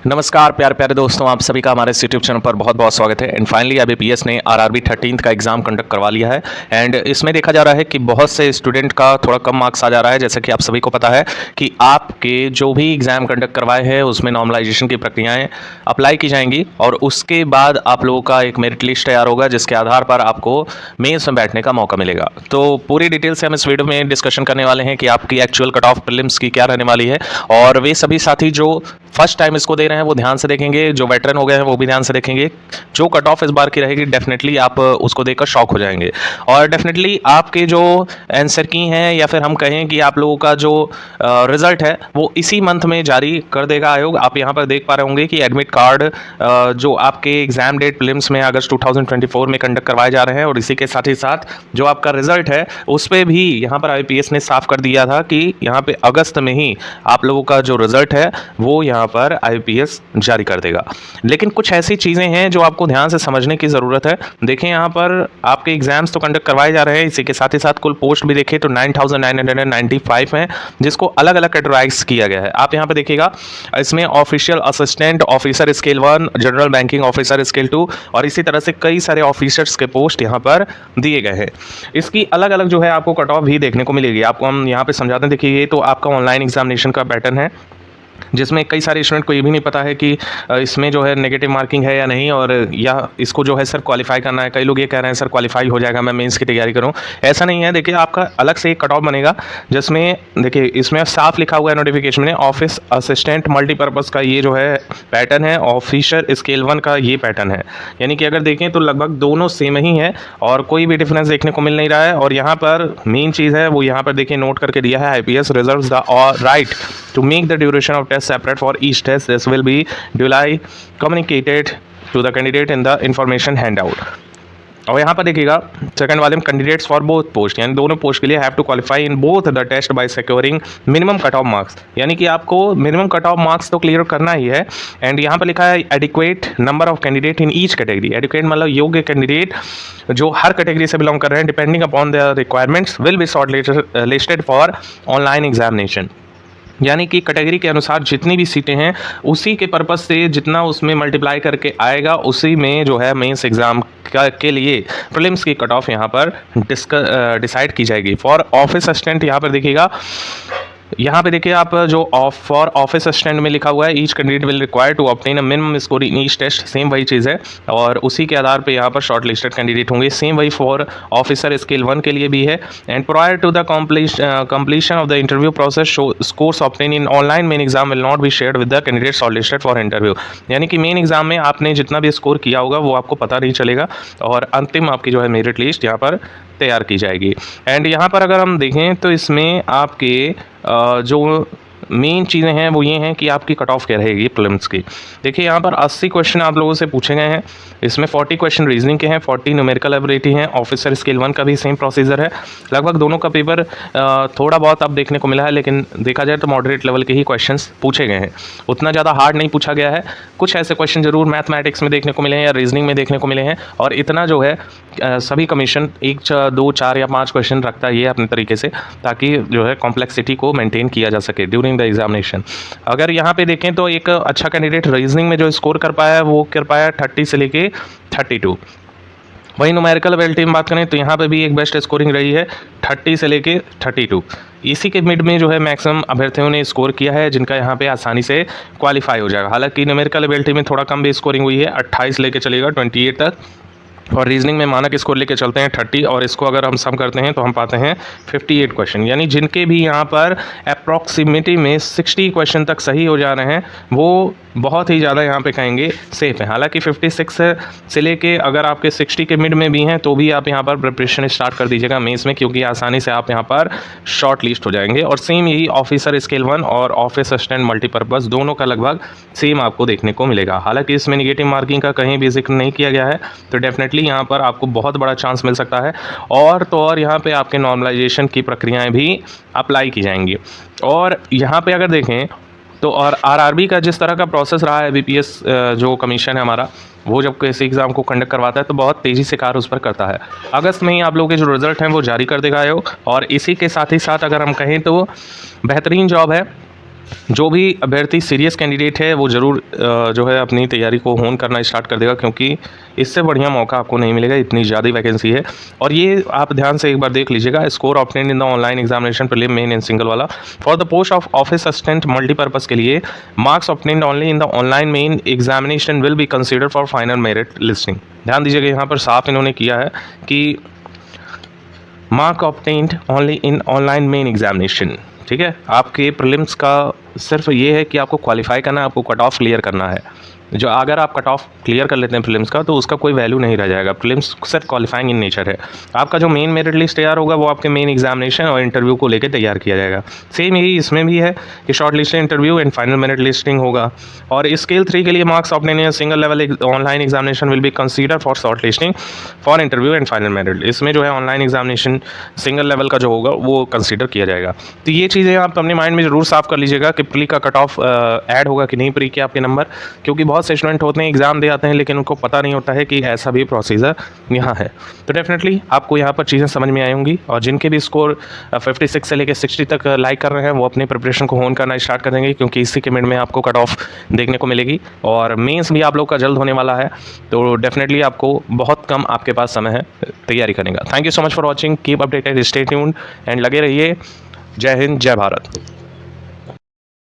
नमस्कार प्यारे प्यारे दोस्तों, आप सभी का हमारे यूट्यूब चैनल पर बहुत बहुत स्वागत है। एंड फाइनली आईबीपीएस ने आरआरबी 13th का एग्ज़ाम कंडक्ट करवा लिया है। एंड इसमें देखा जा रहा है कि बहुत से स्टूडेंट का थोड़ा कम मार्क्स आ जा रहा है। जैसे कि आप सभी को पता है कि आपके जो भी एग्ज़ाम कंडक्ट करवाए हैं उसमें नॉर्मलाइजेशन की प्रक्रियाएँ अप्लाई की जाएंगी और उसके बाद आप लोगों का एक मेरिट लिस्ट तैयार होगा जिसके आधार पर आपको मेंस में बैठने का मौका मिलेगा। तो पूरी डिटेल से हम इस वीडियो में डिस्कशन करने वाले हैं कि आपकी एक्चुअल कट ऑफ प्रीलिम्स की क्या रहने वाली है। और वे सभी साथी जो फर्स्ट टाइम इसको दे रहे हैं वो ध्यान से देखेंगे, जो वेटरन हो गए हैं वो भी ध्यान से देखेंगे। जो कट ऑफ इस बार की रहेगी डेफिनेटली आप उसको देखकर शॉक हो जाएंगे। और डेफिनेटली आपके जो आंसर की हैं या फिर हम कहें कि आप लोगों का जो रिजल्ट है वो इसी मंथ में जारी कर देगा आयोग। आप यहाँ पर देख पा रहे होंगे कि एडमिट कार्ड जो आपके एग्जाम डेट प्रीलिम्स में अगस्त 2024 में कंडक्ट करवाए जा रहे हैं और इसी के साथ ही साथ जो आपका रिजल्ट है उस पर भी यहाँ पर आईपीएस ने साफ कर दिया था कि यहाँ पे अगस्त में ही आप लोगों का जो रिजल्ट है वो यहाँ पर आईपीएस जारी कर देगा। लेकिन कुछ ऐसी चीज़ें हैं जो आपको ध्यान से समझने की ज़रूरत है। देखें यहाँ पर आपके एग्जाम्स तो कंडक्ट करवाए जा रहे हैं, इसी के साथ ही साथ कुल पोस्ट भी देखें तो 9,995 हैं जिसको अलग अलग कैटेगराइज किया गया है। आप यहाँ पर देखिएगा इसमें official assistant officer scale 1, general banking officer scale 2 और इसी तरह से कई सारे ऑफिसर्स के पोस्ट यहाँ पर दिए गए हैं। इसकी अलग अलग जो है आपको कट ऑफ भी देखने को मिलेगी। आपको हम यहाँ पे समझाते हैं। देखिए ये तो आपका ऑनलाइन एग्जामिनेशन का पैटर्न है जिसमें कई सारे स्टूडेंट को ये भी नहीं पता है कि इसमें जो है नेगेटिव मार्किंग है या नहीं, और या इसको जो है सर क्वालिफाई करना है। कई लोग ये कह रहे हैं सर क्वालिफाई हो जाएगा, मैं मेंस की तैयारी करूं। ऐसा नहीं है। देखिए आपका अलग से एक कट ऑफ बनेगा जिसमें देखिए इसमें साफ लिखा हुआ है नोटिफिकेशन में, ऑफिस असिस्टेंट मल्टीपर्पज़ का ये जो है पैटर्न है, ऑफिसर स्केल 1 का ये पैटर्न है। यानी कि अगर देखें तो लगभग दोनों सेम ही है और कोई भी डिफरेंस देखने को मिल नहीं रहा है। और यहाँ पर मेन चीज़ है वो यहाँ पर देखिए नोट करके दिया है, IPS reserves the right to make the duration of test separate for each test. This will be duly communicated to the candidate in the information handout. और यहाँ पर देखिएगा सेकंड वाले में कैंडिडेट्स फॉर बोथ पोस्ट, यानी दोनों post के लिए have to qualify in both the test by securing minimum cut off marks. यानी कि आपको मिनिमम कट ऑफ मार्क्स तो क्लियर करना ही है। एंड यहाँ पर लिखा है adequate number of candidate in each category. Adequate मतलब योग्य कैंडिडेट जो हर कैटेगरी से बिलोंग कर रहे हैं, depending upon the requirements will be short listed for online examination. यानी कि कैटेगरी के अनुसार जितनी भी सीटें हैं उसी के पर्पज़ से जितना उसमें मल्टीप्लाई करके आएगा उसी में जो है मेंस एग्ज़ाम के लिए प्रीलिम्स की कट ऑफ यहाँ पर डिसाइड की जाएगी। फॉर ऑफिस असिस्टेंट यहाँ पर देखिएगा, यहाँ पे देखिए आप जो फॉर ऑफिस असिस्टेंट में लिखा हुआ है each candidate will require to obtain a minimum score in each test. Same वही चीज़ है और उसी के आधार पे यहाँ पर शॉर्ट लिस्टेड कैंडिडेट होंगे। सेम वही फॉर ऑफिसर स्केल 1 के लिए भी है। And prior to the completion of the interview process scores obtain in online main exam will not be shared with the candidate short listed for interview. यानी कि main exam में आपने जितना भी स्कोर किया होगा वो आपको पता नहीं चलेगा और अंतिम आपकी जो है मेरिट लिस्ट यहाँ पर तैयार की जाएगी। एंड यहाँ पर अगर हम देखें तो इसमें आपके जो मेन चीज़ें हैं वो ये हैं कि आपकी कट ऑफ क्या रहेगी प्रीलिम्स की। देखिए यहाँ पर 80 क्वेश्चन आप लोगों से पूछे गए हैं। इसमें 40 क्वेश्चन रीजनिंग के हैं, 40 न्यूमेरिकल एबिलिटी हैं। ऑफिसर स्केल 1 का भी सेम प्रोसीजर है। लगभग दोनों का पेपर थोड़ा बहुत अब देखने को मिला है, लेकिन देखा जाए तो मॉडरेट लेवल के ही क्वेश्चंस पूछे गए हैं। उतना ज़्यादा हार्ड नहीं पूछा गया है। कुछ ऐसे क्वेश्चन जरूर मैथमेटिक्स में देखने को मिले हैं या रीजनिंग में देखने को मिले हैं, और इतना जो है सभी कमीशन 1, 2, 4 या 5 क्वेश्चन रखता है ये अपने तरीके से, ताकि जो है कॉम्प्लेक्सिटी को मेंटेन किया जा सके ड्यूरिंग द एग्जामिनेशन। अगर यहाँ पे देखें तो एक अच्छा कैंडिडेट रीजनिंग में जो स्कोर कर पाया है वो कर पाया 30 से लेके 32। वही न्यूमेरिकल एबिलिटी में बात करें तो यहाँ पे भी एक बेस्ट स्कोरिंग रही है 30 से लेके 32। इसी के मिड में जो है मैक्सिमम अभ्यर्थियों ने स्कोर किया है जिनका यहाँ पे आसानी से क्वालिफाई हो जाएगा। हालांकि न्यूमेरिकल एबिलिटी में थोड़ा कम भी स्कोरिंग हुई है, 28 लेके चलेगा 28 तक, और रीजनिंग में मानक स्कोर लेके चलते हैं 30, और इसको अगर हम सम करते हैं तो हम पाते हैं 58 क्वेश्चन। यानी जिनके भी यहाँ पर अप्रॉक्सीमेटी में 60 क्वेश्चन तक सही हो जा रहे हैं वो बहुत ही ज़्यादा यहाँ पे कहेंगे सेफ है। हालांकि 56 से लेके अगर आपके 60 के मिड में भी हैं तो भी आप यहाँ पर प्रिपरेशन स्टार्ट कर दीजिएगा मेंस में, क्योंकि आसानी से आप यहाँ पर शॉर्ट लिस्ट हो जाएंगे। और सेम यही ऑफिसर स्केल 1 और ऑफिस असिस्टेंट मल्टीपर्पज़ दोनों का लगभग सेम आपको देखने को मिलेगा। हालांकि इसमें निगेटिव मार्किंग का कहीं भी जिक्र नहीं किया गया है, तो डेफिनेटली यहाँ पर आपको बहुत बड़ा चांस मिल सकता है। और तो और यहाँ पे आपके नॉर्मलाइजेशन की प्रक्रियाएं भी अप्लाई की जाएंगी। और यहाँ पे अगर देखें तो और आरआरबी का जिस तरह का प्रोसेस रहा है, बीपीएस जो कमीशन है हमारा, वो जब किसी एग्ज़ाम को कंडक्ट करवाता है तो बहुत तेज़ी से कार्य उस पर करता है। अगस्त में ही आप लोगों के जो रिज़ल्ट हैं वो जारी कर देगा आयोग। और इसी के साथ ही साथ अगर हम कहें तो बेहतरीन जॉब है जो भी अभ्यर्थी सीरियस कैंडिडेट है वो ज़रूर जो है अपनी तैयारी को होन करना स्टार्ट कर देगा, क्योंकि इससे बढ़िया मौका आपको नहीं मिलेगा, इतनी ज़्यादा वैकेंसी है। और ये आप ध्यान से एक बार देख लीजिएगा, score obtained in the online examination prelim main and single वाला for the post of office assistant multipurpose के लिए marks obtained only in the online main examination will be consider for final merit listing. ध्यान दीजिएगा, यहाँ पर साफ इन्होंने किया है कि mark obtained only in online main examination. ठीक है, आपके प्रीलिम्स का सिर्फ ये है कि आपको क्वालिफाई करना है, आपको कट ऑफ क्लियर करना है। जो अगर आप कट ऑफ क्लियर कर लेते हैं प्रीलिम्स का तो उसका कोई वैल्यू नहीं रह जाएगा। प्रीलिम्स सिर्फ क्वालिफाइंग इन नेचर है। आपका जो मेन मेरिट लिस्ट तैयार होगा वो आपके मेन एग्जामिनेशन और इंटरव्यू को लेकर तैयार किया जाएगा। सेम यही इसमें भी है कि short list interview and final merit listing होगा। और स्केल 3 के लिए marks obtained in single level online examination will B consider for short listing for interview and final merit. इसमें जो है ऑनलाइन एग्जामिनेशन सिंगल लेवल का जो होगा वो कंसीडर किया जाएगा। तो ये चीज़ें आप अपने माइंड में जरूर साफ कर लीजिएगा कि प्री का कट ऑफ ऐड होगा कि नहीं प्री के आपके नंबर, क्योंकि बहुत से स्टूडेंट होते हैं एग्जाम दे आते हैं लेकिन उनको पता नहीं होता है कि ऐसा भी प्रोसीजर यहाँ है। तो डेफिनेटली आपको यहाँ पर चीज़ें समझ में आई होंगी। और जिनके भी स्कोर 56 से लेकर 60 तक लाइक कर रहे हैं वो अपने प्रिपरेशन को होन करना स्टार्ट कर देंगे, क्योंकि इसी के मिड में आपको कट ऑफ देखने को मिलेगी। और मेंस भी आप लोग का जल्द होने वाला है, तो डेफिनेटली आपको बहुत कम आपके पास समय है तैयारी करने का। Thank you so much for watching, keep updated, stay tuned and लगे रहिए। जय हिंद, जय भारत।